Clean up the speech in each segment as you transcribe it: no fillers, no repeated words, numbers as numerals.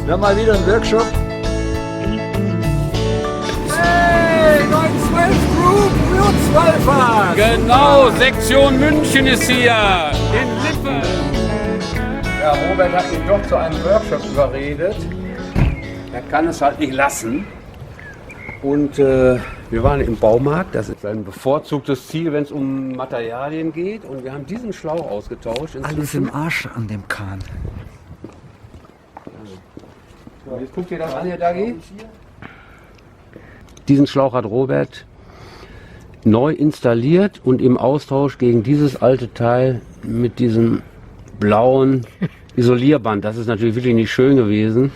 Wir haben mal wieder einen Workshop. Hey, 912 Group für 12er. Genau, Sektion München ist hier, in Lippe. Ja, Robert hat ihn doch zu einem Workshop überredet. Er kann es halt nicht lassen. Und wir waren im Baumarkt, das ist ein bevorzugtes Ziel, wenn es um Materialien geht. Und wir haben diesen Schlauch ausgetauscht. Alles im Arsch an dem Kahn. Jetzt guckt ihr das an, Herr Dagi. Diesen Schlauch hat Robert neu installiert und im Austausch gegen dieses alte Teil mit diesem blauen Isolierband. Das ist natürlich wirklich nicht schön gewesen.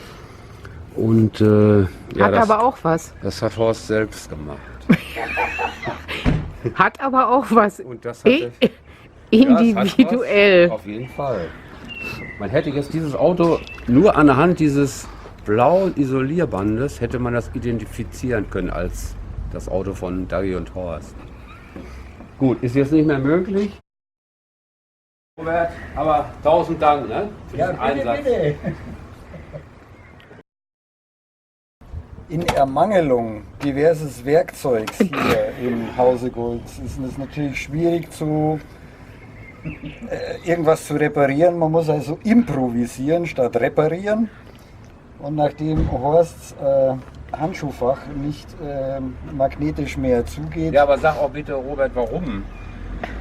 Und ja, Hat aber auch was. das hat Horst selbst gemacht. Hat aber auch was. Und das hatte, Individuell. Ja, auf jeden Fall. Man hätte jetzt dieses Auto nur anhand dieses blauen Isolierbandes hätte man das identifizieren können als das Auto von Dagi und Horst. Gut, ist jetzt nicht mehr möglich. Robert, aber 1000 Dank, ne? Für diesen Einsatz. Bitte. In Ermangelung diverses Werkzeugs hier im Hause Goltz ist es natürlich schwierig, irgendwas zu reparieren. Man muss also improvisieren statt reparieren. Und nachdem Horsts Handschuhfach nicht magnetisch mehr zugeht. Ja, aber sag auch bitte, Robert, warum?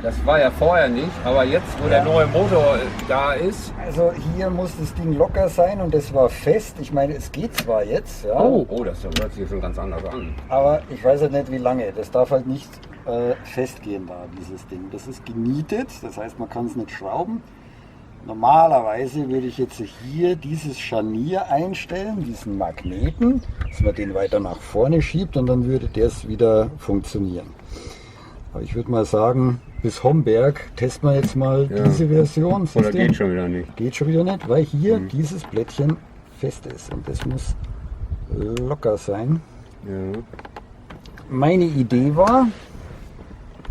Das war ja vorher nicht, aber jetzt, wo der neue Motor da ist. Also hier muss das Ding locker sein und es war fest. Ich meine, es geht zwar jetzt, ja, Oh, das hört sich schon ganz anders an. aber ich weiß halt nicht wie lange. Das darf halt nicht festgehen da, dieses Ding. Das ist genietet, das heißt man kann es nicht schrauben. Normalerweise würde ich jetzt hier dieses Scharnier einstellen, diesen Magneten, dass man den weiter nach vorne schiebt und dann würde das wieder funktionieren. Aber ich würde mal sagen, bis Homberg testen wir jetzt mal diese Version. Oder geht schon wieder nicht. Geht schon wieder nicht, weil hier dieses Blättchen fest ist und das muss locker sein. Ja. Meine Idee war,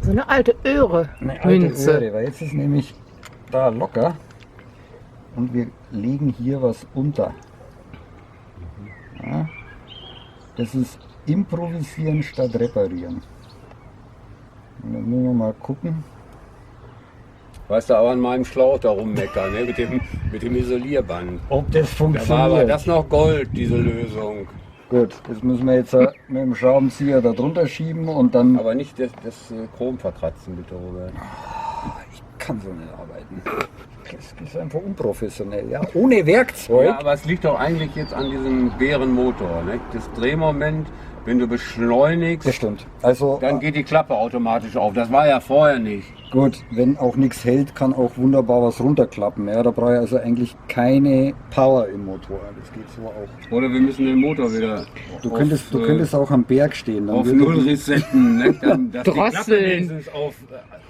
So eine alte Öhre. eine alte Münze. Öhre, weil jetzt ist nämlich da locker und wir legen hier was unter. Ja, das ist improvisieren statt reparieren. Und dann müssen wir mal gucken. Weißt du, aber an meinem Schlauch da rummeckern, ne? mit dem Isolierband. Ob das Da war aber funktioniert. das noch Gold, diese Lösung. Gut, das müssen wir jetzt mit dem Schraubenzieher da drunter schieben und dann. Aber nicht das Chrom verkratzen, bitte, Robert. Ich kann so nicht arbeiten. Das ist einfach unprofessionell, ja. Ohne Werkzeug. Ja, aber es liegt doch eigentlich jetzt an diesem Bärenmotor. Ne? Das Drehmoment, wenn du beschleunigst, Das stimmt. Also dann geht die Klappe automatisch auf. Das war ja vorher nicht. gut, wenn auch nichts hält, kann auch wunderbar was runterklappen. Ja, da brauche ich also eigentlich keine Power im Motor. Das geht so auch. Oder wir müssen den Motor wieder Du könntest auch am Berg stehen. Dann auf würde Null resetten. Ne? Dann, dass die Klappe Drosseln. wenigstens auf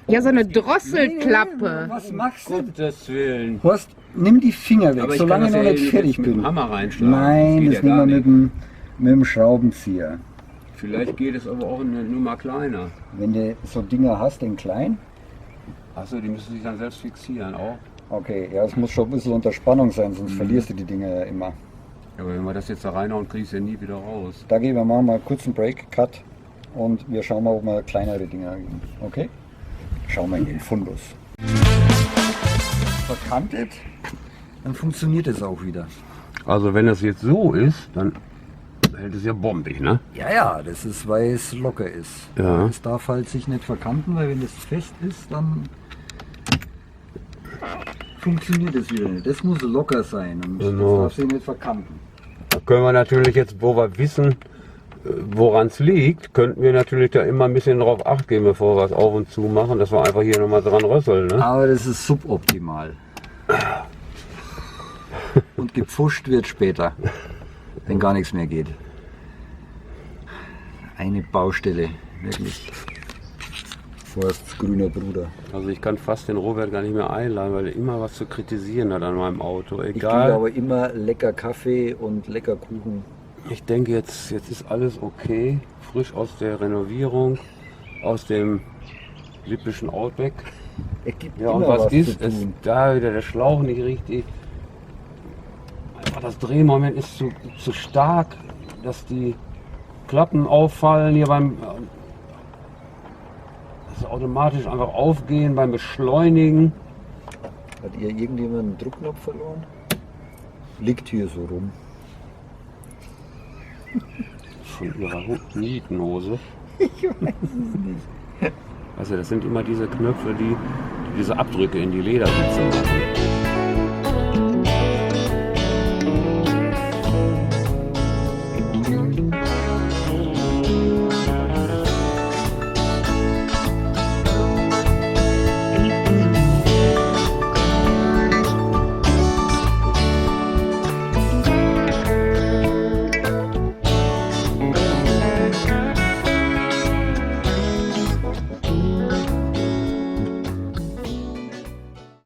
Ja, so eine Drosselklappe. Was machst du? Gottes Willen. Horst, nimm die Finger weg, Aber ich solange kann ich das noch ja nicht fertig mit dem bin. Hammer reinschlagen. Nein, geht das ja gar nehmen wir nicht. mit dem Schraubenzieher. Vielleicht geht es aber auch eine Nummer kleiner. Wenn du so Dinger hast in klein, Achso, die müssen sich dann selbst fixieren auch. okay, ja, es muss schon ein bisschen unter Spannung sein, sonst verlierst du die Dinger ja immer. Aber wenn wir das jetzt da reinhauen, kriegst du ja nie wieder raus. Da gehen wir machen mal kurz einen Break, Cut und wir schauen mal, ob wir kleinere Dinger haben. Okay? Schauen wir in den Fundus. Verkantet, dann funktioniert es auch wieder. Also wenn das jetzt so ist, dann hält es ja bombig, ne? Ja, ja, das ist, weil es locker ist. Ja. Es darf halt sich nicht verkanten, weil wenn es fest ist, dann funktioniert es wieder nicht. Das muss locker sein und Genau. das darf sich nicht verkanten. Da können wir natürlich jetzt, wo wir wissen, woran es liegt, könnten wir natürlich da immer ein bisschen drauf acht geben, bevor wir es auf und zu machen, dass wir einfach hier nochmal dran rösseln, ne? Aber das ist suboptimal. Und gepfuscht wird später, wenn gar nichts mehr geht. Eine Baustelle, wirklich. Forsts grüner Bruder. Also ich kann fast den Robert gar nicht mehr einladen, weil er immer was zu kritisieren hat an meinem Auto. Ich Egal. kriege aber immer lecker Kaffee und lecker Kuchen. Ich denke, jetzt ist alles okay. Frisch aus der Renovierung, aus dem lippischen Outback. Es gibt Ja, und immer was zu ist? Es tun. da wieder der Schlauch nicht richtig. Aber das Drehmoment ist zu stark, dass die Klappen auffallen hier dass sie automatisch einfach aufgehen beim Beschleunigen. Hat ihr irgendjemand einen Druckknopf verloren? Liegt hier so rum. Von ihrer Nietenhose. Ich weiß es nicht. Also das sind immer diese Knöpfe, die diese Abdrücke in die Ledersitze machen.